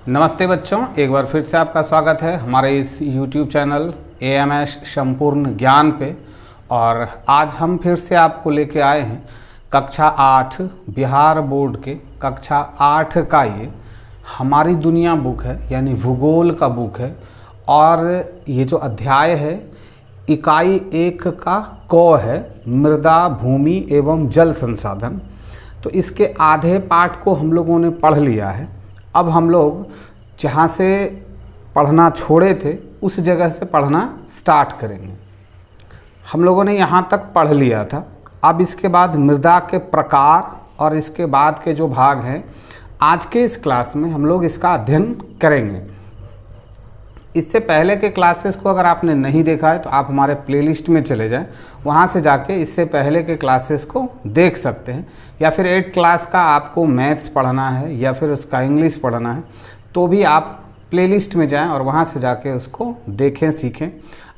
नमस्ते बच्चों, एक बार फिर से आपका स्वागत है हमारे इस YouTube चैनल AMS संपूर्ण ज्ञान पे। और आज हम फिर से आपको लेके आए हैं कक्षा 8 बिहार बोर्ड के कक्षा 8 का ये हमारी दुनिया बुक है, यानी भूगोल का बुक है। और ये जो अध्याय है इकाई 1 का क है, मृदा भूमि एवं जल संसाधन। तो इसके आधे पाठ को हम लोगों ने पढ़ लिया है। अब हम लोग जहाँ से पढ़ना छोड़े थे उस जगह से पढ़ना स्टार्ट करेंगे। हम लोगों ने यहाँ तक पढ़ लिया था। अब इसके बाद मृदा के प्रकार और इसके बाद के जो भाग हैं आज के इस क्लास में हम लोग इसका अध्ययन करेंगे। इससे पहले के क्लासेस को अगर आपने नहीं देखा है तो आप हमारे प्लेलिस्ट में चले जाएं, वहाँ से जाके इससे पहले के क्लासेस को देख सकते हैं। या फिर 8 क्लास का आपको मैथ्स पढ़ना है या फिर उसका इंग्लिश पढ़ना है तो भी आप प्लेलिस्ट में जाएं और वहाँ से जाके उसको देखें, सीखें।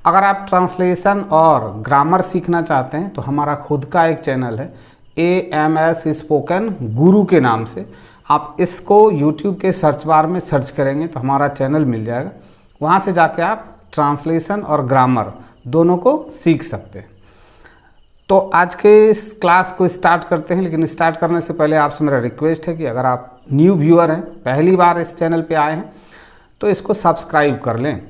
अगर आप ट्रांसलेशन और ग्रामर सीखना चाहते हैं तो हमारा खुद का एक चैनल है AMS स्पोकन गुरु के नाम से। आप इसको YouTube के सर्च बार में सर्च करेंगे तो हमारा चैनल मिल जाएगा। वहाँ से जाके आप ट्रांसलेशन और ग्रामर दोनों को सीख सकते हैं। तो आज के इस क्लास को स्टार्ट करते हैं, लेकिन स्टार्ट करने से पहले आपसे मेरा रिक्वेस्ट है कि अगर आप न्यू व्यूअर हैं, पहली बार इस चैनल पे आए हैं, तो इसको सब्सक्राइब कर लें।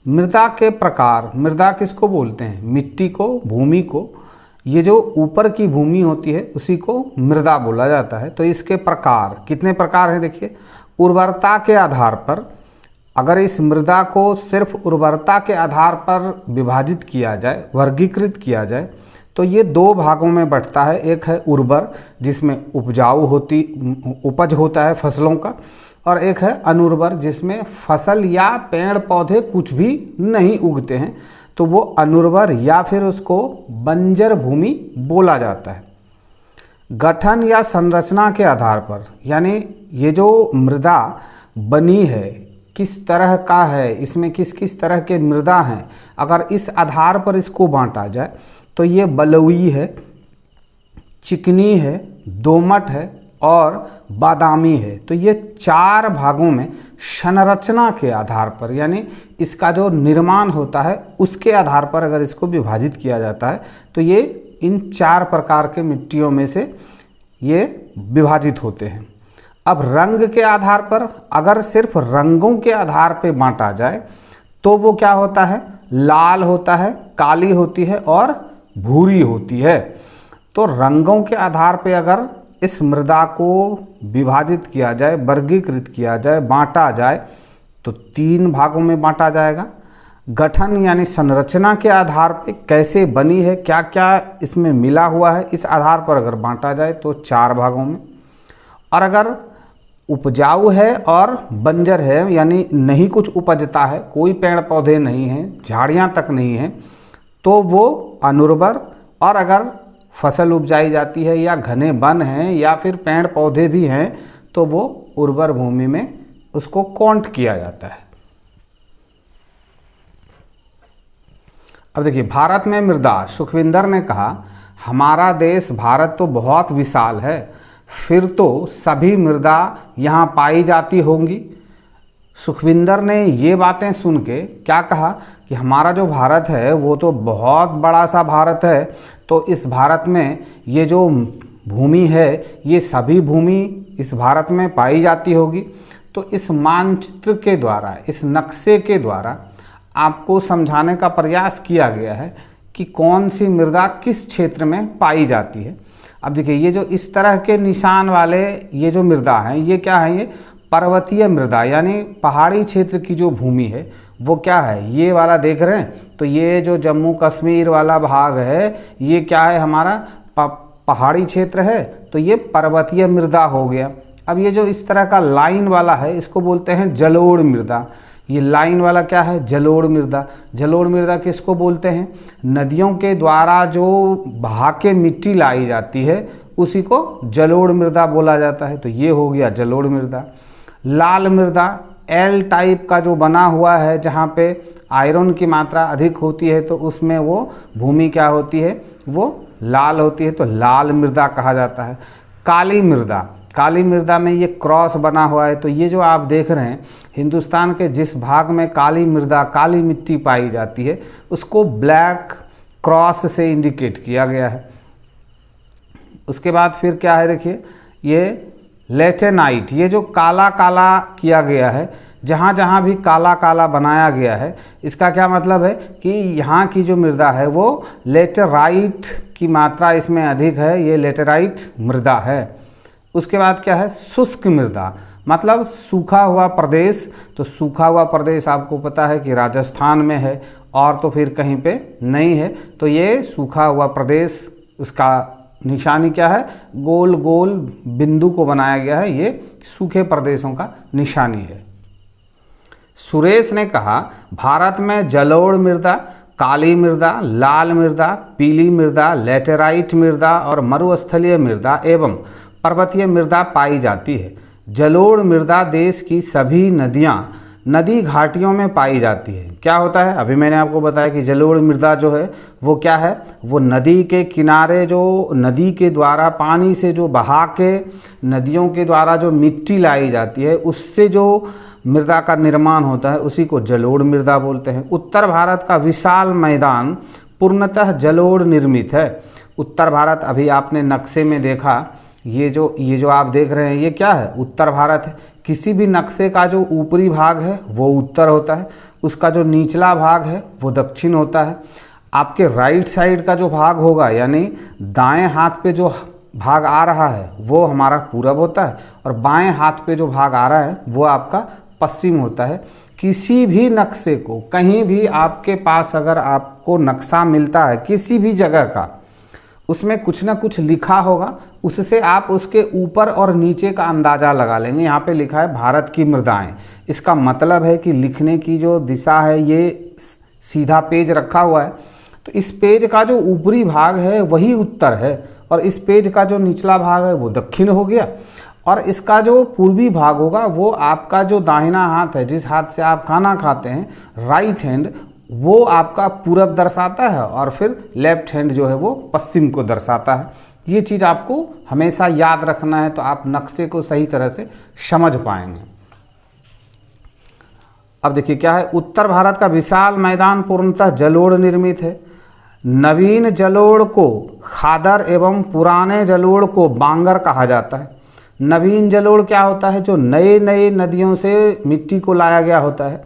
मृदा के प्रकार, मृदा किसको बोलते हैं? मिट्टी को, भूमि को। ये जो ऊपर की भूमि होती है उसी को मृदा बोला जाता है। तो इसके प्रकार कितने प्रकार हैं देखिए। उर्वरता के आधार पर, अगर इस मृदा को सिर्फ उर्वरता के आधार पर विभाजित किया जाए, वर्गीकृत किया जाए, तो ये 2 भागों में बंटता है। एक है उर्वर जिसमें उपज होता है फसलों का, और एक है अनुर्वर जिसमें फसल या पेड़ पौधे कुछ भी नहीं उगते हैं, तो वो अनुर्वर या फिर उसको बंजर भूमि बोला जाता है। गठन या संरचना के आधार पर, यानी ये जो मृदा बनी है किस तरह का है, इसमें किस किस तरह के मृदा हैं, अगर इस आधार पर इसको बांटा जाए तो ये बलुई है, चिकनी है, दोमट है और बादामी है। तो ये 4 भागों में संरचना के आधार पर, यानी इसका जो निर्माण होता है उसके आधार पर अगर इसको विभाजित किया जाता है तो ये इन 4 प्रकार के मिट्टियों में से ये विभाजित होते हैं। अब रंग के आधार पर, अगर सिर्फ रंगों के आधार पर बांटा जाए तो वो क्या होता है? लाल होता है, काली होती है और भूरी होती है। तो रंगों के आधार पर अगर इस मृदा को विभाजित किया जाए, वर्गीकृत किया जाए, बांटा जाए तो 3 भागों में बांटा जाएगा। गठन यानी संरचना के आधार पर कैसे बनी है, क्या क्या इसमें मिला हुआ है, इस आधार पर अगर बांटा जाए तो 4 भागों में। और अगर उपजाऊ है और बंजर है, यानी नहीं कुछ उपजता है, कोई पेड़ पौधे नहीं हैं, झाड़ियाँ तक नहीं हैं, तो वो अनुर्वर। और अगर फसल उपजाई जाती है या घने वन हैं या फिर पेड़ पौधे भी हैं तो वो उर्वर भूमि में उसको काउंट किया जाता है। अब देखिए, भारत में मृदा, सुखविंदर ने कहा हमारा देश भारत तो बहुत विशाल है, फिर तो सभी मृदा यहाँ पाई जाती होंगी। सुखविंदर ने ये बातें सुन के क्या कहा कि हमारा जो भारत है वो तो बहुत बड़ा सा भारत है, तो इस भारत में ये जो भूमि है ये सभी भूमि इस भारत में पाई जाती होगी। तो इस मानचित्र के द्वारा, इस नक्शे के द्वारा आपको समझाने का प्रयास किया गया है कि कौन सी मृदा किस क्षेत्र में पाई जाती है। अब देखिए, ये जो इस तरह के निशान वाले ये जो मृदा हैं ये क्या है? ये पर्वतीय मृदा, यानी पहाड़ी क्षेत्र की जो भूमि है वो क्या है? ये वाला देख रहे हैं, तो ये जो जम्मू कश्मीर वाला भाग है ये क्या है? हमारा पहाड़ी क्षेत्र है, तो ये पर्वतीय मृदा हो गया। अब ये जो इस तरह का लाइन वाला है इसको बोलते हैं जलोढ़ मृदा। ये लाइन वाला क्या है? जलोढ़ मृदा। जलोढ़ मृदा किसको बोलते हैं? नदियों के द्वारा जो बहा के मिट्टी लाई जाती है उसी को जलोढ़ मृदा बोला जाता है। तो ये हो गया जलोढ़ मृदा। लाल मृदा, एल टाइप का जो बना हुआ है जहाँ पे आयरन की मात्रा अधिक होती है तो उसमें वो भूमि क्या होती है? वो लाल होती है, तो लाल मृदा कहा जाता है। काली मृदा, काली मृदा में ये क्रॉस बना हुआ है। तो ये जो आप देख रहे हैं, हिंदुस्तान के जिस भाग में काली मृदा, काली मिट्टी पाई जाती है, उसको ब्लैक क्रॉस से इंडिकेट किया गया है। उसके बाद फिर क्या है, देखिए ये लेटेनाइट, ये जो काला काला किया गया है, जहाँ जहाँ भी काला काला बनाया गया है, इसका क्या मतलब है कि यहाँ की जो मृदा है वो लेटेराइट की मात्रा इसमें अधिक है, ये लेटेराइट मृदा है। उसके बाद क्या है, शुष्क मृदा, मतलब सूखा हुआ प्रदेश। तो सूखा हुआ प्रदेश आपको पता है कि राजस्थान में है और तो फिर कहीं पे नहीं है। तो ये सूखा हुआ प्रदेश, उसका निशानी क्या है, गोल गोल बिंदु को बनाया गया है, ये सूखे प्रदेशों का निशानी है। सुरेश ने कहा भारत में जलोढ़ मृदा, काली मृदा, लाल मृदा, पीली मृदा, लेटेराइट मृदा और मरुस्थलीय मृदा एवं पर्वतीय मृदा पाई जाती है। जलोढ़ मृदा देश की सभी नदियाँ, नदी घाटियों में पाई जाती है। क्या होता है, अभी मैंने आपको बताया कि जलोढ़ मृदा जो है वो क्या है, वो नदी के किनारे, जो नदी के द्वारा पानी से जो बहा के नदियों के द्वारा जो मिट्टी लाई जाती है, उससे जो मृदा का निर्माण होता है, उसी को जलोढ़ मृदा बोलते हैं। उत्तर भारत का विशाल मैदान पूर्णतः जलोढ़ निर्मित है। उत्तर भारत, अभी आपने नक्शे में देखा, ये जो आप देख रहे हैं ये क्या है, उत्तर भारत है। किसी भी नक्शे का जो ऊपरी भाग है वो उत्तर होता है, उसका जो निचला भाग है वो दक्षिण होता है। आपके राइट साइड का जो भाग होगा, यानी दाएं हाथ पे जो भाग आ रहा है वो हमारा पूरब होता है, और बाएं हाथ पे जो भाग आ रहा है वो आपका पश्चिम होता है। किसी भी नक्शे को, कहीं भी आपके पास अगर आपको नक्शा मिलता है किसी भी जगह का, उसमें कुछ ना कुछ लिखा होगा, उससे आप उसके ऊपर और नीचे का अंदाज़ा लगा लेंगे। यहाँ पे लिखा है भारत की मृदाएं, इसका मतलब है कि लिखने की जो दिशा है, ये सीधा पेज रखा हुआ है, तो इस पेज का जो ऊपरी भाग है वही उत्तर है, और इस पेज का जो निचला भाग है वो दक्षिण हो गया, और इसका जो पूर्वी भाग होगा वो आपका जो दाहिना हाथ है, जिस हाथ से आप खाना खाते हैं, राइट हैंड, वो आपका पूरब दर्शाता है, और फिर लेफ्ट हैंड जो है वो पश्चिम को दर्शाता है। ये चीज़ आपको हमेशा याद रखना है, तो आप नक्शे को सही तरह से समझ पाएंगे। अब देखिए क्या है, उत्तर भारत का विशाल मैदान पूर्णतः जलोढ़ निर्मित है। नवीन जलोढ़ को खादर एवं पुराने जलोढ़ को बांगर कहा जाता है। नवीन जलोढ़ क्या होता है, जो नए नए नदियों से मिट्टी को लाया गया होता है,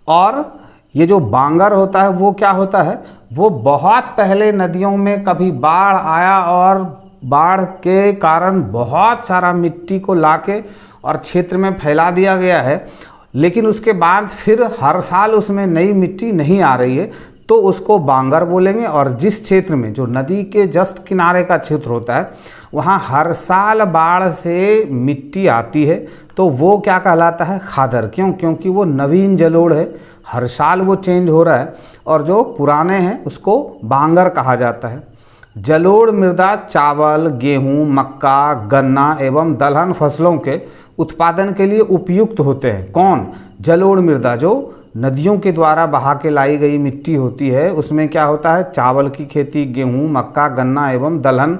और ये जो बांगर होता है वो क्या होता है, वो बहुत पहले नदियों में कभी बाढ़ आया और बाढ़ के कारण बहुत सारा मिट्टी को लाके और क्षेत्र में फैला दिया गया है, लेकिन उसके बाद फिर हर साल उसमें नई मिट्टी नहीं आ रही है, तो उसको बांगर बोलेंगे। और जिस क्षेत्र में, जो नदी के जस्ट किनारे का क्षेत्र होता है, वहाँ हर साल बाढ़ से मिट्टी आती है, तो वो क्या कहलाता है, खादर। क्यों? क्योंकि वो नवीन जलोढ़ है, हर साल वो चेंज हो रहा है, और जो पुराने हैं उसको बांगर कहा जाता है। जलोढ़ मृदा चावल, गेहूं, मक्का, गन्ना एवं दलहन फसलों के उत्पादन के लिए उपयुक्त होते हैं। कौन? जलोढ़ मृदा। जो नदियों के द्वारा बहा के लाई गई मिट्टी होती है, उसमें क्या होता है, चावल की खेती, गेहूं, मक्का, गन्ना एवं दलहन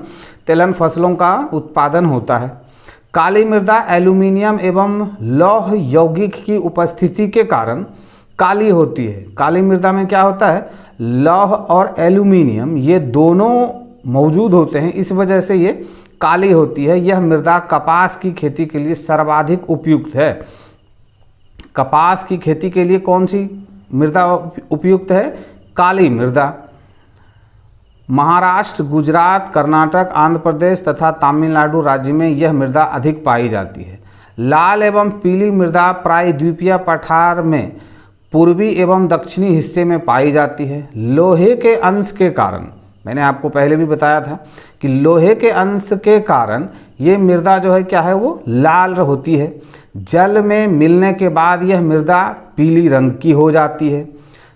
तिलहन फसलों का उत्पादन होता है। काली मृदा एल्यूमिनियम एवं लौह यौगिक की उपस्थिति के कारण काली होती है। काली मृदा में क्या होता है, लौह और एल्यूमिनियम ये दोनों मौजूद होते हैं, इस वजह से ये काली होती है। यह मृदा कपास की खेती के लिए सर्वाधिक उपयुक्त है। कपास की खेती के लिए कौन सी मृदा उपयुक्त है? काली मृदा। महाराष्ट्र, गुजरात, कर्नाटक, आंध्र प्रदेश तथा तमिलनाडु राज्य में यह मृदा अधिक पाई जाती है। लाल एवं पीली मृदा प्रायद्वीपीय पठार में पूर्वी एवं दक्षिणी हिस्से में पाई जाती है। लोहे के अंश के कारण, मैंने आपको पहले भी बताया था कि लोहे के अंश के कारण ये मृदा जो है क्या है, वो लाल होती है। जल में मिलने के बाद यह मृदा पीली रंग की हो जाती है।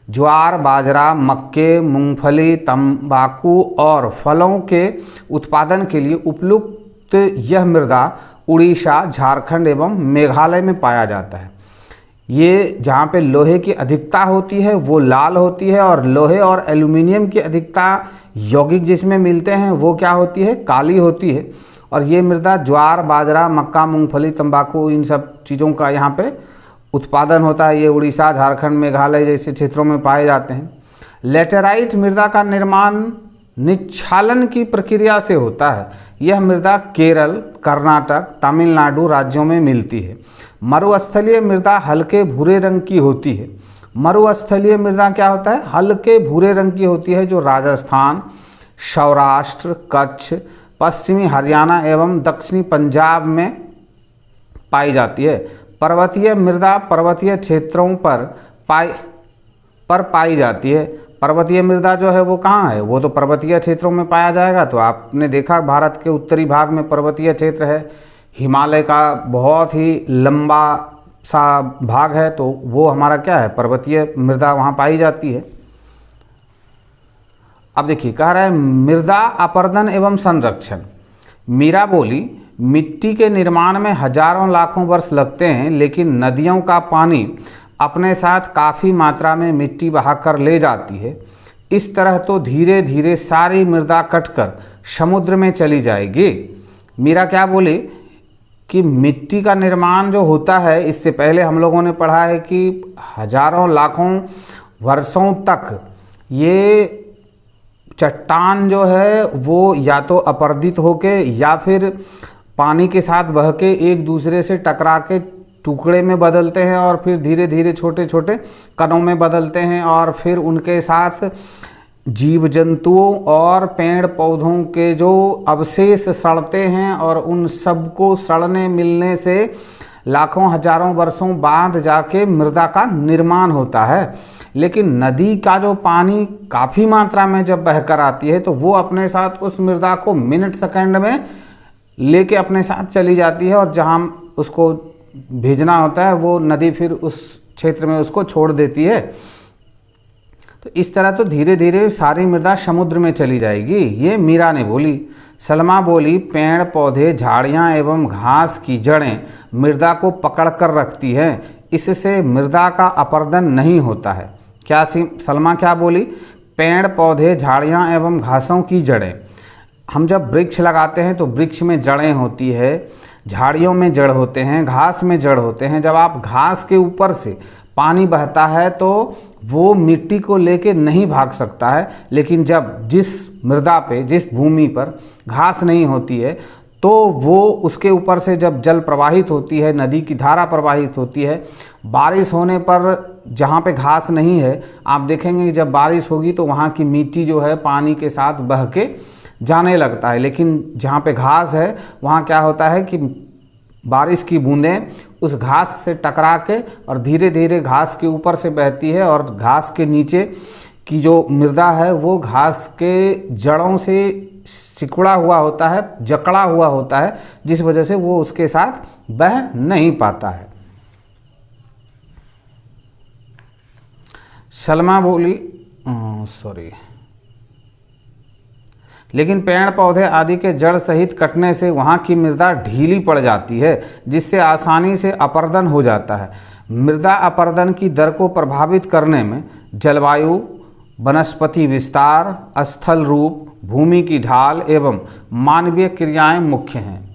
ज्वार, बाजरा, मक्के, मूंगफली, तंबाकू और फलों के उत्पादन के लिए उपयुक्त यह मृदा उड़ीसा, झारखंड एवं मेघालय में पाया जाता है। ये जहाँ पे लोहे की अधिकता होती है वो लाल होती है, और लोहे और एल्यूमिनियम की अधिकता यौगिक जिसमें मिलते हैं वो क्या होती है, काली होती है। और ये मृदा ज्वार, बाजरा, मक्का, मूंगफली, तंबाकू, इन सब चीज़ों का यहाँ पे उत्पादन होता है। ये उड़ीसा, झारखंड, मेघालय जैसे क्षेत्रों में पाए जाते हैं। लेटेराइट मृदा का निर्माण निच्छालन की प्रक्रिया से होता है। यह मृदा केरल, कर्नाटक, तमिलनाडु राज्यों में मिलती है। मरुस्थलीय मृदा हल्के भूरे रंग की होती है। मरुस्थलीय मृदा क्या होता है? हल्के भूरे रंग की होती है, जो राजस्थान, सौराष्ट्र, कच्छ, पश्चिमी हरियाणा एवं दक्षिणी पंजाब में पाई जाती है। पर्वतीय मृदा पर्वतीय क्षेत्रों पर पाई जाती है। पर्वतीय मृदा जो है वो कहाँ है? वो तो पर्वतीय क्षेत्रों में पाया जाएगा। तो आपने देखा भारत के उत्तरी भाग में पर्वतीय क्षेत्र है, हिमालय का बहुत ही लंबा सा भाग है, तो वो हमारा क्या है? पर्वतीय मृदा वहाँ पाई जाती है। अब देखिए, कह रहा है मृदा अपरदन एवं संरक्षण। मीरा बोली, मिट्टी के निर्माण में हजारों लाखों वर्ष लगते हैं, लेकिन नदियों का पानी अपने साथ काफ़ी मात्रा में मिट्टी बहाकर ले जाती है। इस तरह तो धीरे धीरे सारी मृदा कटकर समुद्र में चली जाएगी। मीरा क्या बोली कि मिट्टी का निर्माण जो होता है, इससे पहले हम लोगों ने पढ़ा है कि हजारों लाखों वर्षों तक ये चट्टान जो है वो या तो अपरदित होके या फिर पानी के साथ बह के एक दूसरे से टकरा के टुकड़े में बदलते हैं और फिर धीरे धीरे छोटे छोटे कणों में बदलते हैं, और फिर उनके साथ जीव जंतुओं और पेड़ पौधों के जो अवशेष सड़ते हैं, और उन सबको सड़ने मिलने से लाखों हजारों वर्षों बाद जाके मृदा का निर्माण होता है। लेकिन नदी का जो पानी काफ़ी मात्रा में जब बहकर आती है, तो वो अपने साथ उस मृदा को मिनट सेकंड में लेके अपने साथ चली जाती है, और जहाँ उसको भेजना होता है वो नदी फिर उस क्षेत्र में उसको छोड़ देती है। तो इस तरह तो धीरे धीरे सारी मृदा समुद्र में चली जाएगी, ये मीरा ने बोली। सलमा बोली, पेड़ पौधे, झाड़ियाँ एवं घास की जड़ें मृदा को पकड़ कर रखती हैं, इससे मृदा का अपरदन नहीं होता है। क्या सलमा क्या बोली? पेड़ पौधे, झाड़ियाँ एवं घासों की जड़ें। हम जब वृक्ष लगाते हैं तो वृक्ष में जड़ें होती है, झाड़ियों में जड़ होते हैं, घास में जड़ होते हैं। जब आप घास के ऊपर से पानी बहता है तो वो मिट्टी को लेके नहीं भाग सकता है, लेकिन जब जिस मृदा पे, जिस भूमि पर घास नहीं होती है, तो वो उसके ऊपर से जब जल प्रवाहित होती है, नदी की धारा प्रवाहित होती है, बारिश होने पर जहाँ पे घास नहीं है, आप देखेंगे जब बारिश होगी तो वहाँ की मिट्टी जो है पानी के साथ बह के जाने लगता है। लेकिन जहाँ पे घास है वहाँ क्या होता है कि बारिश की बूंदें उस घास से टकरा के और धीरे धीरे घास के ऊपर से बहती है, और घास के नीचे की जो मृदा है वो घास के जड़ों से सिकुड़ा हुआ होता है, जकड़ा हुआ होता है, जिस वजह से वो उसके साथ बह नहीं पाता है। सलमा बोली, लेकिन पेड़ पौधे आदि के जड़ सहित कटने से वहाँ की मृदा ढीली पड़ जाती है, जिससे आसानी से अपरदन हो जाता है। मृदा अपरदन की दर को प्रभावित करने में जलवायु, वनस्पति विस्तार, स्थल रूप, भूमि की ढाल एवं मानवीय क्रियाएं मुख्य हैं।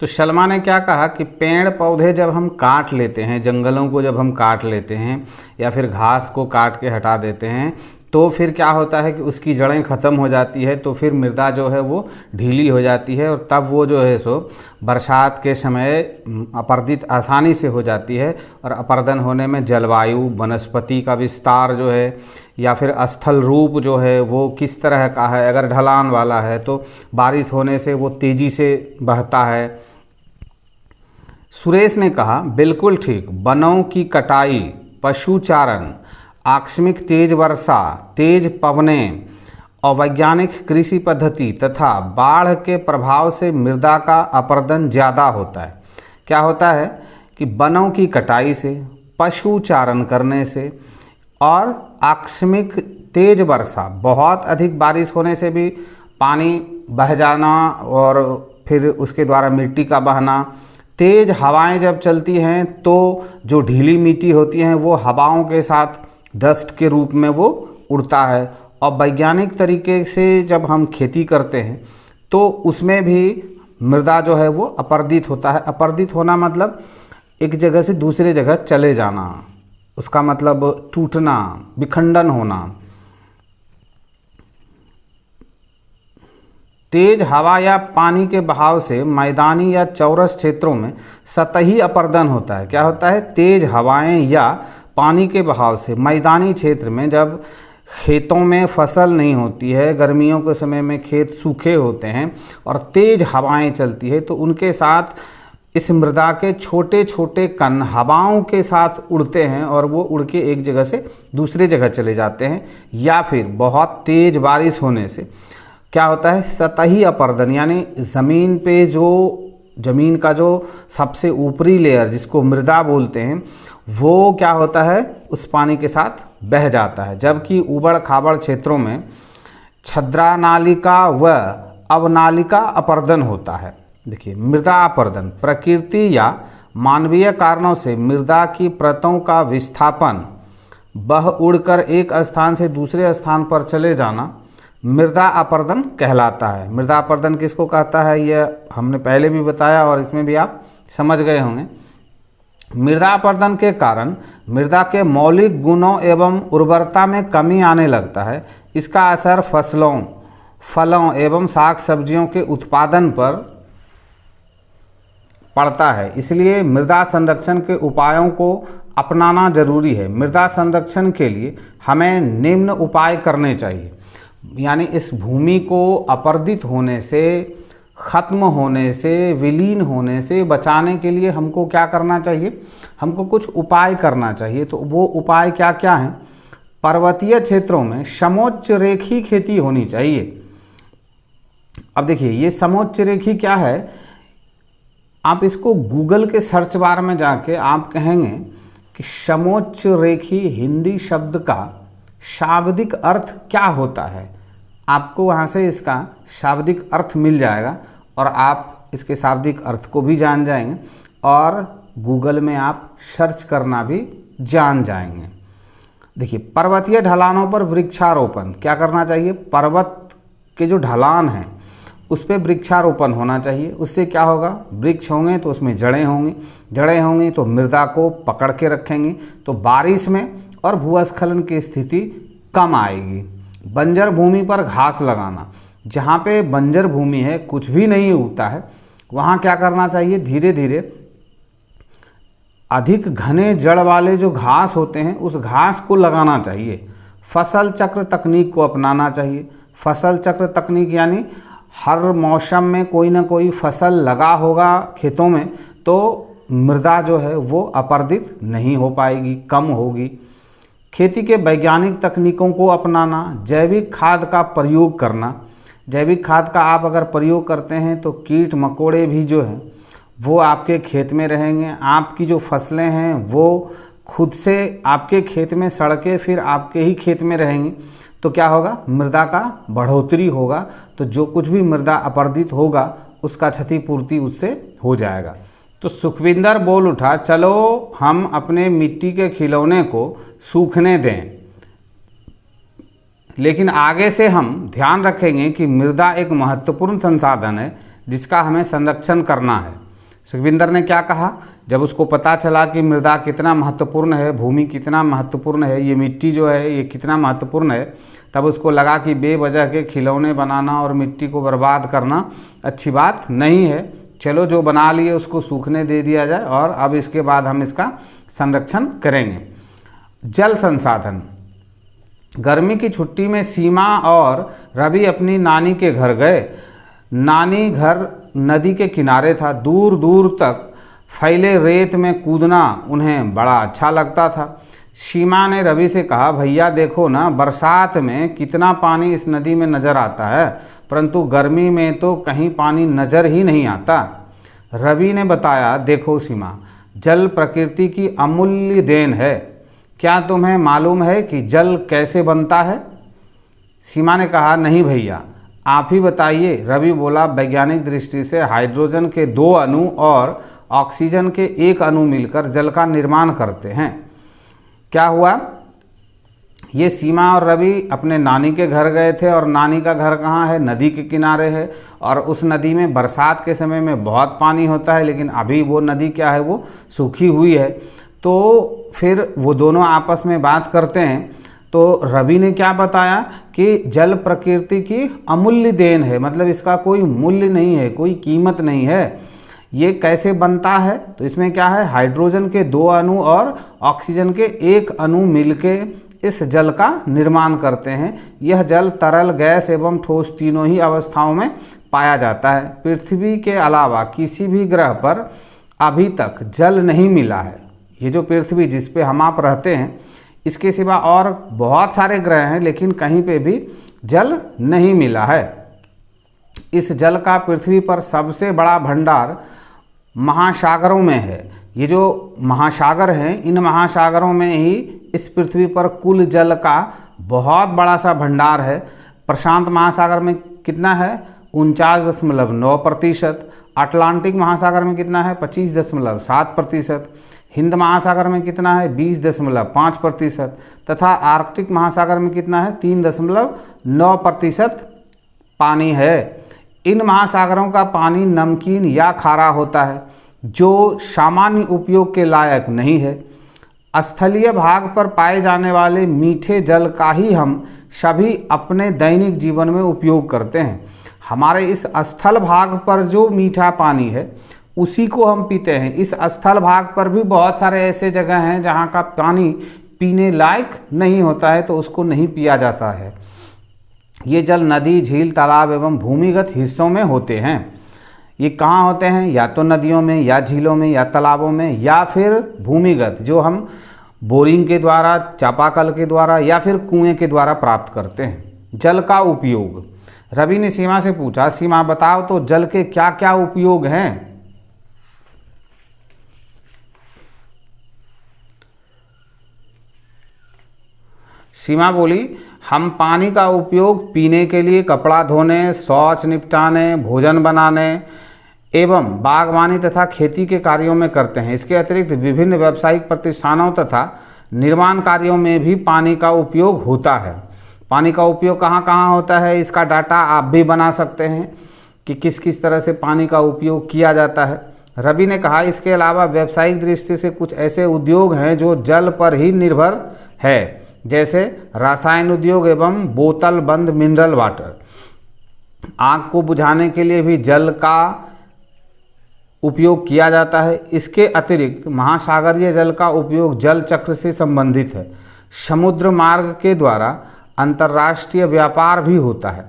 तो सलमा ने क्या कहा कि पेड़ पौधे जब हम काट लेते हैं, जंगलों को जब हम काट लेते हैं या फिर घास को काट के हटा देते हैं, तो फिर क्या होता है कि उसकी जड़ें ख़त्म हो जाती है, तो फिर मृदा जो है वो ढीली हो जाती है, और तब वो जो है सो बरसात के समय अपरदित आसानी से हो जाती है। और अपरदन होने में जलवायु, वनस्पति का विस्तार जो है, या फिर स्थल रूप जो है वो किस तरह का है, अगर ढलान वाला है तो बारिश होने से वो तेज़ी से बहता है। सुरेश ने कहा, बिल्कुल ठीक, वनों की कटाई, पशुचारण, आकस्मिक तेज वर्षा, तेज पवनें, अवैज्ञानिक कृषि पद्धति तथा बाढ़ के प्रभाव से मृदा का अपरदन ज़्यादा होता है। क्या होता है कि वनों की कटाई से, पशुचारण करने से और आकस्मिक तेज वर्षा, बहुत अधिक बारिश होने से भी पानी बह जाना और फिर उसके द्वारा मिट्टी का बहना, तेज हवाएं जब चलती हैं तो जो ढीली मिट्टी होती हैं वो हवाओं के साथ डस्ट के रूप में वो उड़ता है। और वैज्ञानिक तरीके से जब हम खेती करते हैं तो उसमें भी मृदा जो है वो अपर्दित होता है। अपर्दित होना मतलब एक जगह से दूसरे जगह चले जाना, उसका मतलब टूटना, विखंडन होना। तेज हवा या पानी के बहाव से मैदानी या चौरस क्षेत्रों में सतही अपर्दन होता है। क्या होता है? तेज हवाएं या पानी के बहाव से मैदानी क्षेत्र में, जब खेतों में फसल नहीं होती है, गर्मियों के समय में खेत सूखे होते हैं और तेज हवाएं चलती है, तो उनके साथ इस मृदा के छोटे छोटे कण हवाओं के साथ उड़ते हैं और वो उड़ के एक जगह से दूसरे जगह चले जाते हैं। या फिर बहुत तेज बारिश होने से क्या होता है? सतही अपर्दन, यानी ज़मीन का जो सबसे ऊपरी लेयर जिसको मृदा बोलते हैं, वो क्या होता है? उस पानी के साथ बह जाता है। जबकि ऊबड़ खाबड़ क्षेत्रों में छद्रानालिका व अवनालिका अपर्दन होता है। देखिए, मृदा अपर्दन प्रकृति या मानवीय कारणों से मृदा की परतों का विस्थापन, बह उड़कर एक स्थान से दूसरे स्थान पर चले जाना मृदा अपर्दन कहलाता है। मृदा अपर्दन किसको कहता है, यह हमने पहले भी बताया और इसमें भी आप समझ गए होंगे। मृदा अपर्दन के कारण मृदा के मौलिक गुणों एवं उर्वरता में कमी आने लगता है। इसका असर फसलों, फलों एवं साग सब्जियों के उत्पादन पर पड़ता है। इसलिए मृदा संरक्षण के उपायों को अपनाना जरूरी है। मृदा संरक्षण के लिए हमें निम्न उपाय करने चाहिए, यानी इस भूमि को अपर्दित होने से, खत्म होने से, विलीन होने से बचाने के लिए हमको क्या करना चाहिए? हमको कुछ उपाय करना चाहिए। तो वो उपाय क्या क्या हैं? पर्वतीय क्षेत्रों में समोच्च रेखी खेती होनी चाहिए। अब देखिए, ये समोच्च रेखी क्या है? आप इसको गूगल के सर्च बार में जाके आप कहेंगे कि समोच्च रेखी हिंदी शब्द का शाब्दिक अर्थ क्या होता है, आपको वहाँ से इसका शाब्दिक अर्थ मिल जाएगा और आप इसके शाब्दिक अर्थ को भी जान जाएंगे और गूगल में आप सर्च करना भी जान जाएंगे। देखिए, पर्वतीय ढलानों पर वृक्षारोपण क्या करना चाहिए? पर्वत के जो ढलान हैं उस पर वृक्षारोपण होना चाहिए। उससे क्या होगा? वृक्ष होंगे तो उसमें जड़ें होंगी, जड़ें होंगी तो मृदा को पकड़ के रखेंगी, तो बारिश में और भूस्खलन की स्थिति कम आएगी। बंजर भूमि पर घास लगाना, जहाँ पे बंजर भूमि है, कुछ भी नहीं उगता है, वहाँ क्या करना चाहिए? धीरे धीरे अधिक घने जड़ वाले जो घास होते हैं उस घास को लगाना चाहिए। फसल चक्र तकनीक को अपनाना चाहिए। फसल चक्र तकनीक यानी हर मौसम में कोई ना कोई फसल लगा होगा खेतों में, तो मृदा जो है वो अपर्दित नहीं हो पाएगी, कम होगी। खेती के वैज्ञानिक तकनीकों को अपनाना, जैविक खाद का प्रयोग करना। जैविक खाद का आप अगर प्रयोग करते हैं तो कीट मकोड़े भी जो हैं वो आपके खेत में रहेंगे। आपकी जो फसलें हैं वो खुद से आपके खेत में सड़ के फिर आपके ही खेत में रहेंगी, तो क्या होगा? मृदा का बढ़ोतरी होगा। तो जो कुछ भी मृदा अपर्दित होगा उसका क्षतिपूर्ति उससे हो जाएगा। तो सुखविंदर बोल उठा, चलो हम अपने मिट्टी के खिलौने को सूखने दें, लेकिन आगे से हम ध्यान रखेंगे कि मृदा एक महत्वपूर्ण संसाधन है जिसका हमें संरक्षण करना है। सुखविंदर ने क्या कहा? जब उसको पता चला कि मृदा कितना महत्वपूर्ण है, भूमि कितना महत्वपूर्ण है, ये मिट्टी जो है ये कितना महत्वपूर्ण है, तब उसको लगा कि बेवजह के खिलौने बनाना और मिट्टी को बर्बाद करना अच्छी बात नहीं है। चलो जो बना लिए उसको सूखने दे दिया जाए और अब इसके बाद हम इसका संरक्षण करेंगे। जल संसाधन। गर्मी की छुट्टी में सीमा और रवि अपनी नानी के घर गए। नानी घर नदी के किनारे था। दूर दूर तक फैले रेत में कूदना उन्हें बड़ा अच्छा लगता था। सीमा ने रवि से कहा, भैया देखो ना, बरसात में कितना पानी इस नदी में नज़र आता है, परंतु गर्मी में तो कहीं पानी नज़र ही नहीं आता। रवि ने बताया, देखो सीमा, जल प्रकृति की अमूल्य देन है। क्या तुम्हें मालूम है कि जल कैसे बनता है? सीमा ने कहा, नहीं भैया, आप ही बताइए। रवि बोला, वैज्ञानिक दृष्टि से हाइड्रोजन के 2 अणु और ऑक्सीजन के 1 अणु मिलकर जल का निर्माण करते हैं। क्या हुआ? ये सीमा और रवि अपने नानी के घर गए थे और नानी का घर कहाँ है, नदी के किनारे है। और उस नदी में बरसात के समय में बहुत पानी होता है, लेकिन अभी वो नदी क्या है, वो सूखी हुई है। तो फिर वो दोनों आपस में बात करते हैं। तो रवि ने क्या बताया कि जल प्रकृति की अमूल्य देन है, मतलब इसका कोई मूल्य नहीं है, कोई कीमत नहीं है। ये कैसे बनता है, तो इसमें क्या है, हाइड्रोजन के 2 अणु और ऑक्सीजन के 1 अणु मिलके इस जल का निर्माण करते हैं। यह जल तरल, गैस एवं ठोस तीनों ही अवस्थाओं में पाया जाता है। पृथ्वी के अलावा किसी भी ग्रह पर अभी तक जल नहीं मिला है। ये जो पृथ्वी जिस पे हम आप रहते हैं, इसके सिवा और बहुत सारे ग्रह हैं, लेकिन कहीं पे भी जल नहीं मिला है। इस जल का पृथ्वी पर सबसे बड़ा भंडार महासागरों में है। ये जो महासागर हैं, इन महासागरों में ही इस पृथ्वी पर कुल जल का बहुत बड़ा सा भंडार है। प्रशांत महासागर में कितना है, 49.9%। अटलांटिक महासागर में कितना है, 25.7%। हिंद महासागर में कितना है, 20.5%। तथा आर्कटिक महासागर में कितना है, 3.9% पानी है। इन महासागरों का पानी नमकीन या खारा होता है, जो सामान्य उपयोग के लायक नहीं है। स्थलीय भाग पर पाए जाने वाले मीठे जल का ही हम सभी अपने दैनिक जीवन में उपयोग करते हैं। हमारे इस स्थल भाग पर जो मीठा पानी है, उसी को हम पीते हैं। इस स्थल भाग पर भी बहुत सारे ऐसे जगह हैं जहाँ का पानी पीने लायक नहीं होता है, तो उसको नहीं पिया जाता है। ये जल नदी, झील, तालाब एवं भूमिगत हिस्सों में होते हैं। ये कहाँ होते हैं, या तो नदियों में, या झीलों में, या तालाबों में, या फिर भूमिगत, जो हम बोरिंग के द्वारा, चापाकल के द्वारा या फिर कुएं के द्वारा प्राप्त करते हैं। जल का उपयोग, रवि ने सीमा से पूछा, सीमा बताओ तो जल के क्या क्या उपयोग हैं। सीमा बोली, हम पानी का उपयोग पीने के लिए, कपड़ा धोने, शौच निपटाने, भोजन बनाने एवं बागवानी तथा खेती के कार्यों में करते हैं। इसके अतिरिक्त विभिन्न व्यावसायिक प्रतिष्ठानों तथा निर्माण कार्यों में भी पानी का उपयोग होता है। पानी का उपयोग कहाँ कहाँ होता है, इसका डाटा आप भी बना सकते हैं कि किस किस तरह से पानी का उपयोग किया जाता है। रवि ने कहा, इसके अलावा व्यावसायिक दृष्टि से कुछ ऐसे उद्योग हैं जो जल पर ही निर्भर है, जैसे रसायन उद्योग एवं बोतल बंद मिनरल वाटर। आग को बुझाने के लिए भी जल का उपयोग किया जाता है। इसके अतिरिक्त महासागरीय जल का उपयोग जल चक्र से संबंधित है। समुद्र मार्ग के द्वारा अंतर्राष्ट्रीय व्यापार भी होता है।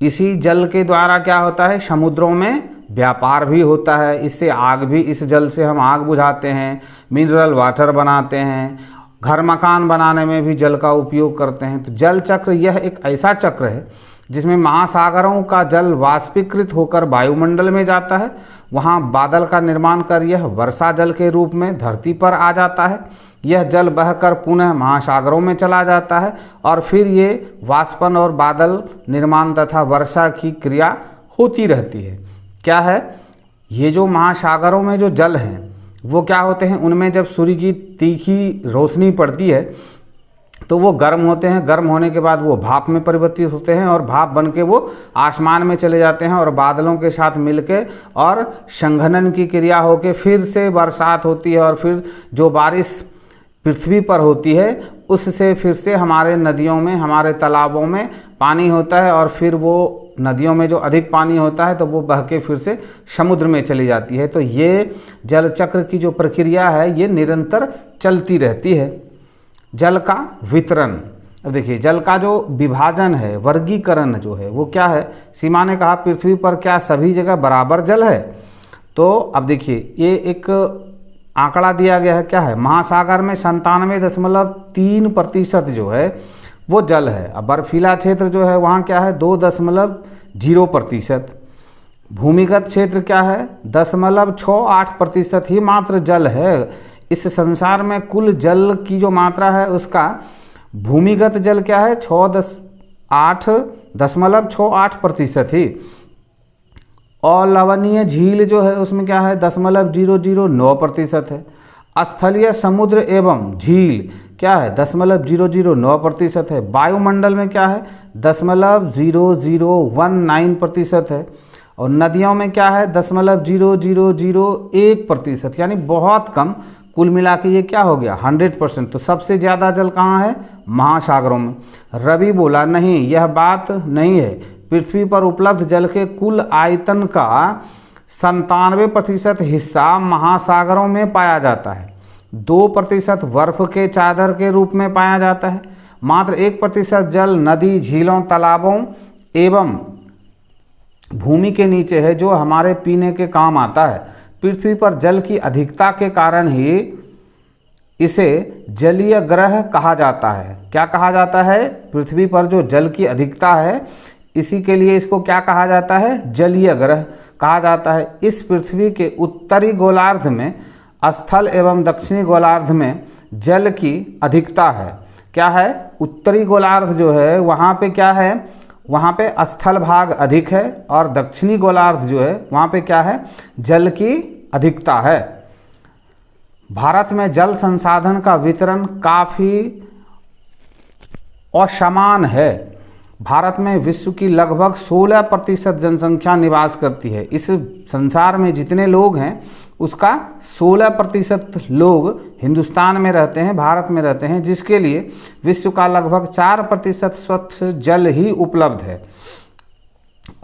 इसी जल के द्वारा क्या होता है, समुद्रों में व्यापार भी होता है। इससे आग भी, इस जल से हम आग बुझाते हैं, मिनरल वाटर बनाते हैं, घर मकान बनाने में भी जल का उपयोग करते हैं। तो जल चक्र यह एक ऐसा चक्र है जिसमें महासागरों का जल वाष्पीकृत होकर वायुमंडल में जाता है, वहाँ बादल का निर्माण कर यह वर्षा जल के रूप में धरती पर आ जाता है। यह जल बहकर पुनः महासागरों में चला जाता है और फिर ये वाष्पन और बादल निर्माण तथा वर्षा की क्रिया होती रहती है। क्या है, ये जो महासागरों में जो जल हैं वो क्या होते हैं, उनमें जब सूर्य की तीखी रोशनी पड़ती है तो वो गर्म होते हैं। गर्म होने के बाद वो भाप में परिवर्तित होते हैं और भाप बन के वो आसमान में चले जाते हैं और बादलों के साथ मिलके और संघनन की क्रिया होके फिर से बरसात होती है और फिर जो बारिश पृथ्वी पर होती है उससे फिर से हमारे नदियों में, हमारे तालाबों में पानी होता है और फिर वो नदियों में जो अधिक पानी होता है तो वो बह के फिर से समुद्र में चली जाती है। तो ये जल चक्र की जो प्रक्रिया है ये निरंतर चलती रहती है। जल का वितरण, अब देखिए जल का जो विभाजन है, वर्गीकरण जो है वो क्या है। सीमा ने कहा, पृथ्वी पर क्या सभी जगह बराबर जल है। तो अब देखिए ये एक आंकड़ा दिया गया है, क्या है, महासागर में 97.3% जो है वो जल है। अब बर्फीला क्षेत्र जो है वहाँ क्या है, 2.0%। भूमिगत क्षेत्र क्या है, 0.68% ही मात्र जल है। इस संसार में कुल जल की जो मात्रा है उसका भूमिगत जल क्या है, 0.68% ही। और लवणीय झील जो है उसमें क्या है, 0.009% है। स्थलीय समुद्र एवं झील क्या है 0.009% है। वायुमंडल में क्या है 0.0019% है। और नदियों में क्या है 0.0001%, यानी बहुत कम। कुल मिला के ये क्या हो गया 100%। तो सबसे ज़्यादा जल कहाँ है महासागरों में। रवि बोला नहीं, यह बात नहीं है। पृथ्वी पर उपलब्ध जल के कुल आयतन का 97% हिस्सा महासागरों में पाया जाता है। 2% बर्फ के चादर के रूप में पाया जाता है। मात्र 1% जल नदी, झीलों, तालाबों एवं भूमि के नीचे है, जो हमारे पीने के काम आता है। पृथ्वी पर जल की अधिकता के कारण ही इसे जलीय ग्रह कहा जाता है। क्या कहा जाता है? पृथ्वी पर जो जल की अधिकता है, इसी के लिए इसको क्या कहा जाता है? जलीय ग्रह कहा जाता है। इस पृथ्वी के उत्तरी गोलार्ध में स्थल एवं दक्षिणी गोलार्ध में जल की अधिकता है। क्या है? उत्तरी गोलार्ध जो है वहाँ पे क्या है, वहाँ पे स्थल भाग अधिक है, और दक्षिणी गोलार्ध जो है वहाँ पे क्या है, जल की अधिकता है। भारत में जल संसाधन का वितरण काफ़ी असमान है। भारत में विश्व की लगभग 16% जनसंख्या निवास करती है। इस संसार में जितने लोग हैं उसका 16% लोग हिंदुस्तान में रहते हैं, भारत में रहते हैं, जिसके लिए विश्व का लगभग 4% स्वच्छ जल ही उपलब्ध है।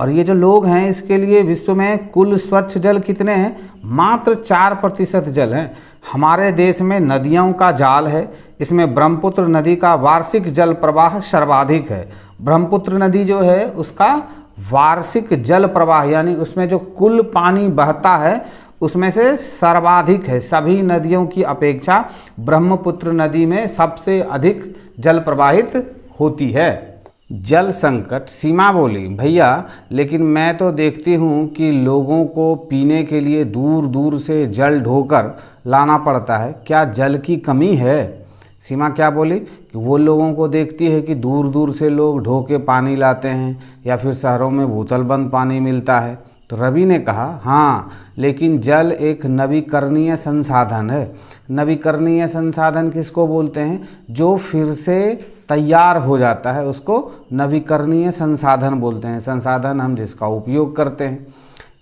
और ये जो लोग हैं इसके लिए विश्व में कुल स्वच्छ जल कितने हैं? मात्र 4% जल हैं। हमारे देश में नदियों का जाल है। इसमें ब्रह्मपुत्र नदी का वार्षिक जल प्रवाह सर्वाधिक है। ब्रह्मपुत्र नदी जो है उसका वार्षिक जल प्रवाह, यानी उसमें जो कुल पानी बहता है उसमें से सर्वाधिक है। सभी नदियों की अपेक्षा ब्रह्मपुत्र नदी में सबसे अधिक जल प्रवाहित होती है। जल संकट। सीमा बोली, भैया लेकिन मैं तो देखती हूँ कि लोगों को पीने के लिए दूर दूर से जल ढोकर लाना पड़ता है, क्या जल की कमी है? सीमा क्या बोली कि वो लोगों को देखती है कि दूर दूर से लोग ढो के पानी लाते हैं, या फिर शहरों में बोतल बंद पानी मिलता है। तो रवि ने कहा हाँ, लेकिन जल एक नवीकरणीय संसाधन है। नवीकरणीय संसाधन किसको बोलते हैं? जो फिर से तैयार हो जाता है उसको नवीकरणीय संसाधन बोलते हैं। संसाधन हम जिसका उपयोग करते हैं।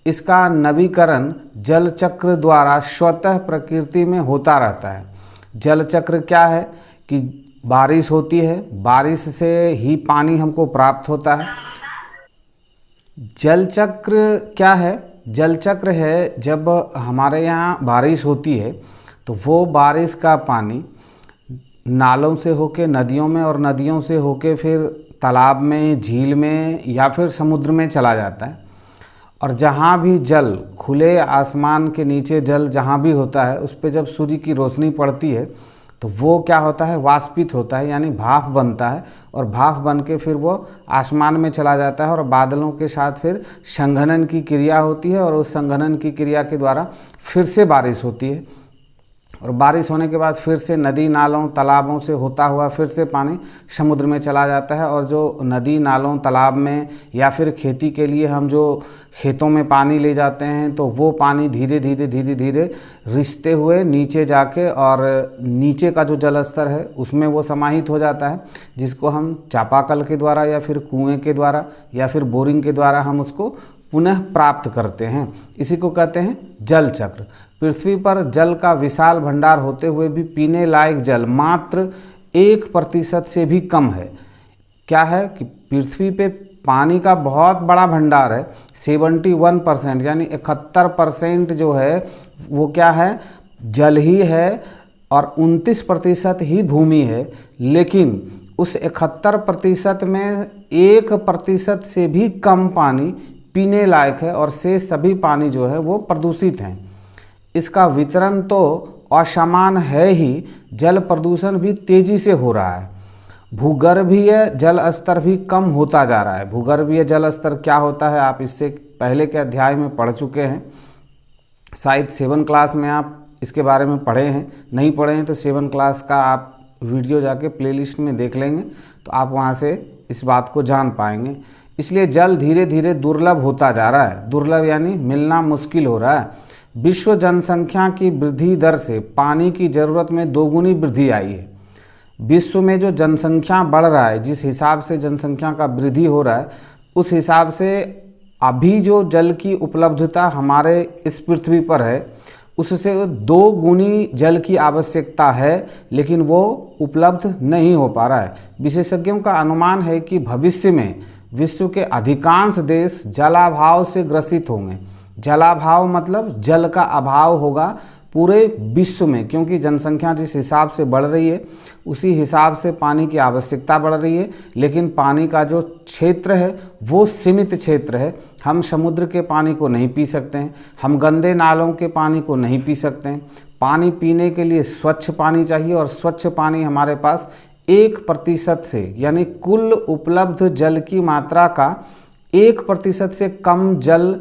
इसका नवीकरण जल चक्र द्वारा स्वतः प्रकृति में होता रहता है। जल चक्र क्या है कि बारिश होती है, बारिश से ही पानी हमको प्राप्त होता है। जल चक्र क्या है? जल चक्र है जब हमारे यहाँ बारिश होती है तो वो बारिश का पानी नालों से होके नदियों में, और नदियों से होके फिर तालाब में, झील में या फिर समुद्र में चला जाता है। और जहाँ भी जल, खुले आसमान के नीचे जल जहाँ भी होता है, उस पर जब सूर्य की रोशनी पड़ती है तो वो क्या होता है? वाष्पित होता है, यानी भाप बनता है, और भाप बन के फिर वो आसमान में चला जाता है, और बादलों के साथ फिर संघनन की क्रिया होती है, और उस संघनन की क्रिया के द्वारा फिर से बारिश होती है। और बारिश होने के बाद फिर से नदी, नालों, तालाबों से होता हुआ फिर से पानी समुद्र में चला जाता है। और जो नदी, नालों, तालाब में या फिर खेती के लिए हम जो खेतों में पानी ले जाते हैं, तो वो पानी धीरे धीरे रिसते हुए नीचे जाके, और नीचे का जो जल स्तर है उसमें वो समाहित हो जाता है, जिसको हम चापाकल के द्वारा या फिर कुएं के द्वारा या फिर बोरिंग के द्वारा हम उसको पुनः प्राप्त करते हैं। इसी को कहते हैं जल चक्र। पृथ्वी पर जल का विशाल भंडार होते हुए भी पीने लायक जल मात्र 1% से भी कम है। क्या है कि पृथ्वी पे पानी का बहुत बड़ा भंडार है। 71% यानी 71% जो है वो क्या है? जल ही है, और 29% ही भूमि है। लेकिन उस 71% में 1% से भी कम पानी पीने लायक है, और शेष सभी पानी जो है वो प्रदूषित हैं। इसका वितरण तो असमान है ही, जल प्रदूषण भी तेजी से हो रहा है। भूगर्भीय जल स्तर भी कम होता जा रहा है। भूगर्भीय जल स्तर क्या होता है आप इससे पहले के अध्याय में पढ़ चुके हैं, शायद 7 क्लास में आप इसके बारे में पढ़े हैं। नहीं पढ़े हैं तो 7 क्लास का आप वीडियो जाके प्लेलिस्ट में देख लेंगे, तो आप वहाँ से इस बात को जान पाएंगे। इसलिए जल धीरे धीरे दुर्लभ होता जा रहा है। दुर्लभ यानी मिलना मुश्किल हो रहा है। विश्व जनसंख्या की वृद्धि दर से पानी की ज़रूरत में दोगुनी वृद्धि आई है। विश्व में जो जनसंख्या बढ़ रहा है, जिस हिसाब से जनसंख्या का वृद्धि हो रहा है, उस हिसाब से अभी जो जल की उपलब्धता हमारे इस पृथ्वी पर है उससे 2 गुनी जल की आवश्यकता है, लेकिन वो उपलब्ध नहीं हो पा रहा है। विशेषज्ञों का अनुमान है कि भविष्य में विश्व के अधिकांश देश जलाभाव से ग्रसित होंगे। जलाभाव मतलब जल का अभाव होगा पूरे विश्व में, क्योंकि जनसंख्या जिस हिसाब से बढ़ रही है उसी हिसाब से पानी की आवश्यकता बढ़ रही है, लेकिन पानी का जो क्षेत्र है वो सीमित क्षेत्र है। हम समुद्र के पानी को नहीं पी सकते हैं, हम गंदे नालों के पानी को नहीं पी सकते हैं। पानी पीने के लिए स्वच्छ पानी चाहिए, और स्वच्छ पानी हमारे पास 1% से, यानी कुल उपलब्ध जल की मात्रा का 1% से कम जल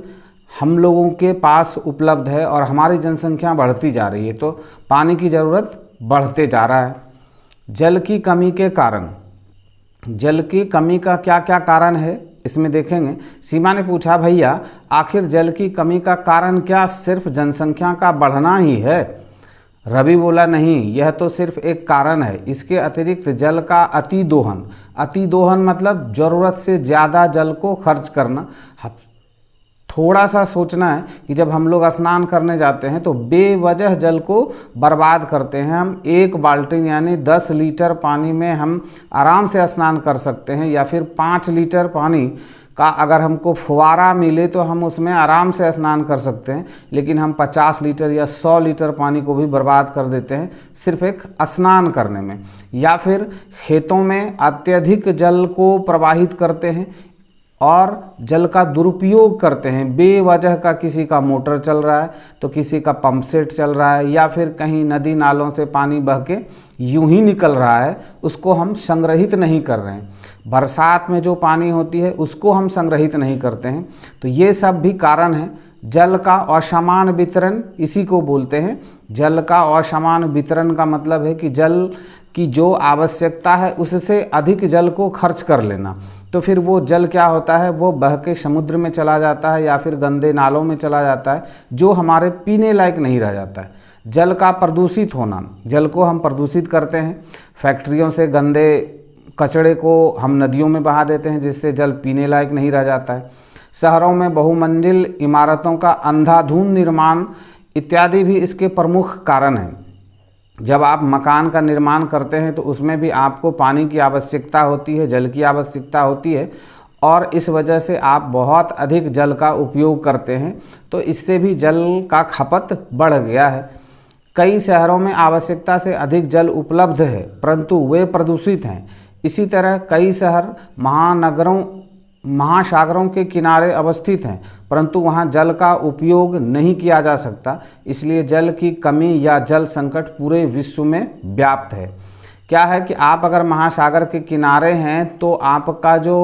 हम लोगों के पास उपलब्ध है, और हमारी जनसंख्या बढ़ती जा रही है, तो पानी की ज़रूरत बढ़ते जा रहा है। जल की कमी के कारण, जल की कमी का क्या क्या कारण है इसमें देखेंगे। सीमा ने पूछा, भैया आखिर जल की कमी का कारण क्या सिर्फ जनसंख्या का बढ़ना ही है? रवि बोला, नहीं, यह तो सिर्फ एक कारण है। इसके अतिरिक्त जल का अतिदोहन, अतिदोहन मतलब ज़रूरत से ज़्यादा जल को खर्च करना। थोड़ा सा सोचना है कि जब हम लोग स्नान करने जाते हैं तो बेवजह जल को बर्बाद करते हैं। हम 1 बाल्टी यानी 10 लीटर पानी में हम आराम से स्नान कर सकते हैं, या फिर 5 लीटर पानी का अगर हमको फुवारा मिले तो हम उसमें आराम से स्नान कर सकते हैं, लेकिन हम 50 लीटर या 100 लीटर पानी को भी बर्बाद कर देते हैं सिर्फ एक स्नान करने में। या फिर खेतों में अत्यधिक जल को प्रवाहित करते हैं और जल का दुरुपयोग करते हैं। बेवजह का किसी का मोटर चल रहा है तो किसी का पंप सेट चल रहा है, या फिर कहीं नदी नालों से पानी बह के यूं ही निकल रहा है, उसको हम संग्रहित नहीं कर रहे हैं। बरसात में जो पानी होती है उसको हम संग्रहित नहीं करते हैं। तो ये सब भी कारण है। जल का असमान वितरण इसी को बोलते हैं। जल का असमान वितरण का मतलब है कि जल की जो आवश्यकता है उससे अधिक जल को खर्च कर लेना। तो फिर वो जल क्या होता है, वो बह के समुद्र में चला जाता है या फिर गंदे नालों में चला जाता है, जो हमारे पीने लायक नहीं रह जाता है। जल का प्रदूषित होना, जल को हम प्रदूषित करते हैं। फैक्ट्रियों से गंदे कचड़े को हम नदियों में बहा देते हैं, जिससे जल पीने लायक नहीं रह जाता है। शहरों में बहुमंजिल इमारतों का अंधाधुंध निर्माण इत्यादि भी इसके प्रमुख कारण हैं। जब आप मकान का निर्माण करते हैं तो उसमें भी आपको पानी की आवश्यकता होती है, जल की आवश्यकता होती है, और इस वजह से आप बहुत अधिक जल का उपयोग करते हैं, तो इससे भी जल का खपत बढ़ गया है। कई शहरों में आवश्यकता से अधिक जल उपलब्ध है, परंतु वे प्रदूषित हैं। इसी तरह कई शहर महासागरों के किनारे अवस्थित हैं, परंतु वहां जल का उपयोग नहीं किया जा सकता। इसलिए जल की कमी या जल संकट पूरे विश्व में व्याप्त है। क्या है कि आप अगर महासागर के किनारे हैं तो आपका जो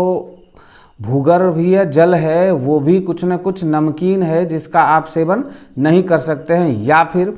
भूगर्भीय जल है वो भी कुछ न कुछ नमकीन है, जिसका आप सेवन नहीं कर सकते हैं, या फिर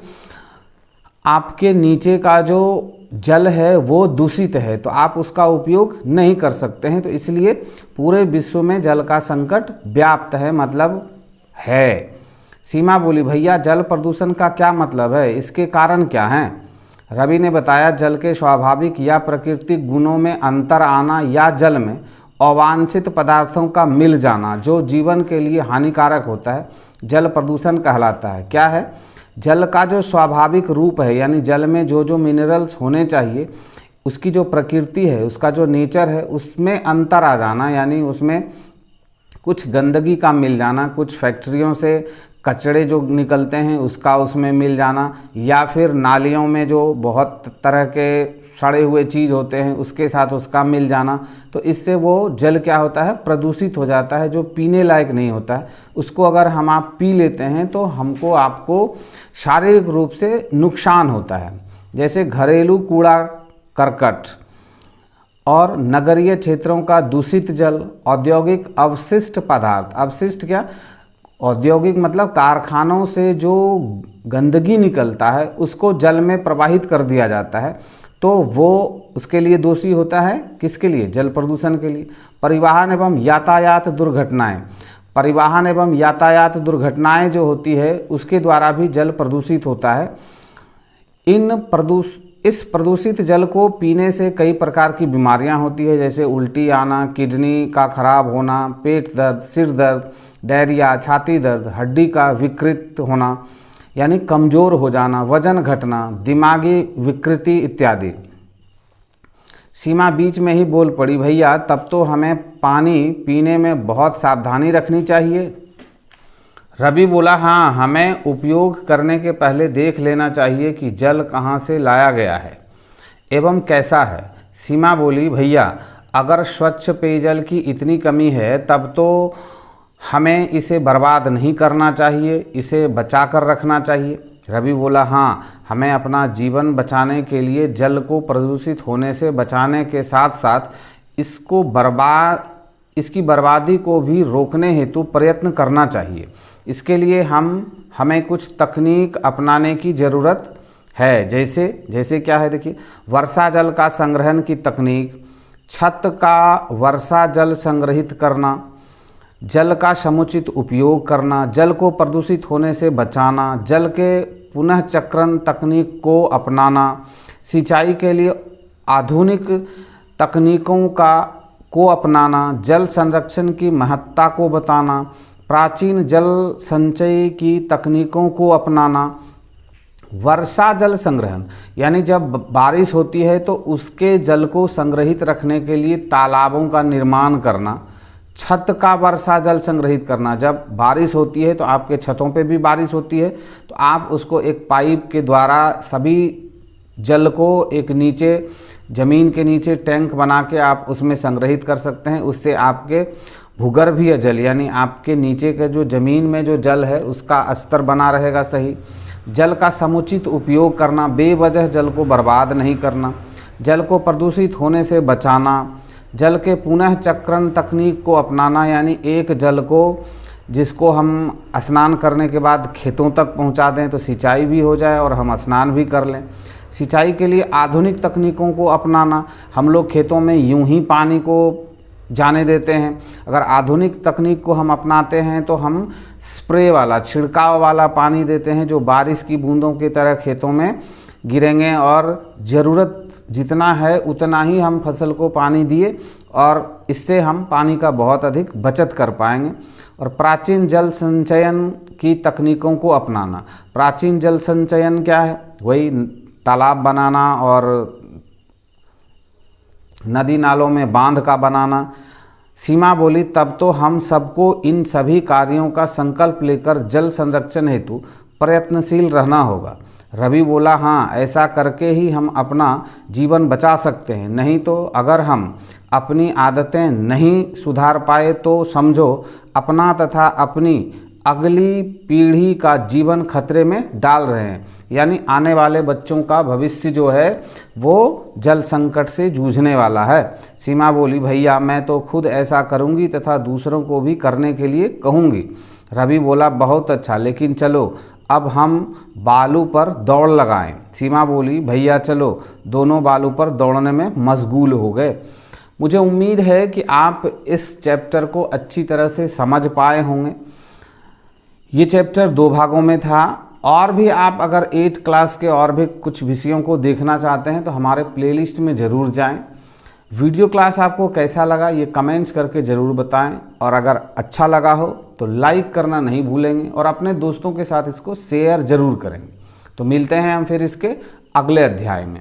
आपके नीचे का जो जल है वो दूषित है, तो आप उसका उपयोग नहीं कर सकते हैं। तो इसलिए पूरे विश्व में जल का संकट व्याप्त है, मतलब है। सीमा बोली, भैया जल प्रदूषण का क्या मतलब है, इसके कारण क्या हैं? रवि ने बताया, जल के स्वाभाविक या प्राकृतिक गुणों में अंतर आना, या जल में अवांछित पदार्थों का मिल जाना जो जीवन के लिए हानिकारक होता है, जल प्रदूषण कहलाता है। क्या है? जल का जो स्वाभाविक रूप है, यानी जल में जो जो मिनरल्स होने चाहिए, उसकी जो प्रकृति है, उसका जो नेचर है, उसमें अंतर आ जाना, यानी उसमें कुछ गंदगी का मिल जाना, कुछ फैक्ट्रियों से कचड़े जो निकलते हैं उसका उसमें मिल जाना, या फिर नालियों में जो बहुत तरह के सड़े हुए चीज़ होते हैं उसके साथ उसका मिल जाना, तो इससे वो जल क्या होता है, प्रदूषित हो जाता है, जो पीने लायक नहीं होता है। उसको अगर हम आप पी लेते हैं तो हमको आपको शारीरिक रूप से नुकसान होता है। जैसे घरेलू कूड़ा करकट और नगरीय क्षेत्रों का दूषित जल, औद्योगिक अवशिष्ट पदार्थ, अवशिष्ट क्या, औद्योगिक मतलब कारखानों से जो गंदगी निकलता है उसको जल में प्रवाहित कर दिया जाता है, तो वो उसके लिए दोषी होता है। किसके लिए? जल प्रदूषण के लिए। परिवहन एवं यातायात दुर्घटनाएं, परिवहन एवं यातायात दुर्घटनाएं जो होती है उसके द्वारा भी जल प्रदूषित होता है। इस प्रदूषित जल को पीने से कई प्रकार की बीमारियां होती है, जैसे उल्टी आना, किडनी का खराब होना, पेट दर्द, सिर दर्द, डायरिया, छाती दर्द, हड्डी का विकृत होना यानी कमज़ोर हो जाना, वजन घटना, दिमागी विकृति इत्यादि। सीमा बीच में ही बोल पड़ी, भैया तब तो हमें पानी पीने में बहुत सावधानी रखनी चाहिए। रवि बोला, हाँ, हमें उपयोग करने के पहले देख लेना चाहिए कि जल कहाँ से लाया गया है एवं कैसा है। सीमा बोली, भैया अगर स्वच्छ पेयजल की इतनी कमी है तब तो हमें इसे बर्बाद नहीं करना चाहिए, इसे बचा कर रखना चाहिए। रवि बोला, हाँ, हमें अपना जीवन बचाने के लिए जल को प्रदूषित होने से बचाने के साथ साथ इसकी बर्बादी को भी रोकने हेतु प्रयत्न करना चाहिए। इसके लिए हमें कुछ तकनीक अपनाने की ज़रूरत है। जैसे क्या है, देखिए, वर्षा जल का संग्रहण की तकनीक, छत का वर्षा जल संग्रहित करना, जल का समुचित उपयोग करना, जल को प्रदूषित होने से बचाना, जल के पुनः चक्रण तकनीक को अपनाना, सिंचाई के लिए आधुनिक तकनीकों को अपनाना, जल संरक्षण की महत्ता को बताना, प्राचीन जल संचय की तकनीकों को अपनाना, वर्षा जल संग्रहण यानी जब बारिश होती है तो उसके जल को संग्रहित रखने के लिए तालाबों का निर्माण करना, छत का वर्षा जल संग्रहित करना, जब बारिश होती है तो आपके छतों पे भी बारिश होती है तो आप उसको एक पाइप के द्वारा सभी जल को एक नीचे ज़मीन के नीचे टैंक बना के आप उसमें संग्रहित कर सकते हैं। उससे आपके भूगर्भीय जल यानी आपके नीचे के जो ज़मीन में जो जल है उसका स्तर बना रहेगा सही। जल का समुचित उपयोग करना, बेवजह जल को बर्बाद नहीं करना, जल को प्रदूषित होने से बचाना, जल के पुनः चक्रण तकनीक को अपनाना यानी एक जल को जिसको हम स्नान करने के बाद खेतों तक पहुंचा दें तो सिंचाई भी हो जाए और हम स्नान भी कर लें। सिंचाई के लिए आधुनिक तकनीकों को अपनाना, हम लोग खेतों में यूं ही पानी को जाने देते हैं। अगर आधुनिक तकनीक को हम अपनाते हैं तो हम स्प्रे वाला, छिड़काव वाला पानी देते हैं जो बारिश की बूंदों की तरह खेतों में गिरेंगे और ज़रूरत जितना है उतना ही हम फसल को पानी दिए और इससे हम पानी का बहुत अधिक बचत कर पाएंगे। और प्राचीन जल संचयन की तकनीकों को अपनाना। प्राचीन जल संचयन क्या है? वही तालाब बनाना और नदी नालों में बांध का बनाना। सीमा बोली, तब तो हम सबको इन सभी कार्यों का संकल्प लेकर जल संरक्षण हेतु प्रयत्नशील रहना होगा। रवि बोला, हाँ, ऐसा करके ही हम अपना जीवन बचा सकते हैं, नहीं तो अगर हम अपनी आदतें नहीं सुधार पाए तो समझो अपना तथा अपनी अगली पीढ़ी का जीवन खतरे में डाल रहे हैं। यानी आने वाले बच्चों का भविष्य जो है वो जल संकट से जूझने वाला है। सीमा बोली, भैया मैं तो खुद ऐसा करूंगी तथा दूसरों को भी करने के लिए कहूंगी। रवि बोला, बहुत अच्छा, लेकिन चलो अब हम बालू पर दौड़ लगाएं। सीमा बोली, भैया चलो, दोनों बालू पर दौड़ने में मशगूल हो गए। मुझे उम्मीद है कि आप इस चैप्टर को अच्छी तरह से समझ पाए होंगे। ये चैप्टर 2 भागों में था और भी आप अगर 8 क्लास के और भी कुछ विषयों को देखना चाहते हैं तो हमारे प्लेलिस्ट में ज़रूर जाएं। वीडियो क्लास आपको कैसा लगा ये कमेंट्स करके ज़रूर बताएं और अगर अच्छा लगा हो तो लाइक करना नहीं भूलेंगे और अपने दोस्तों के साथ इसको शेयर ज़रूर करेंगे। तो मिलते हैं हम फिर इसके अगले अध्याय में।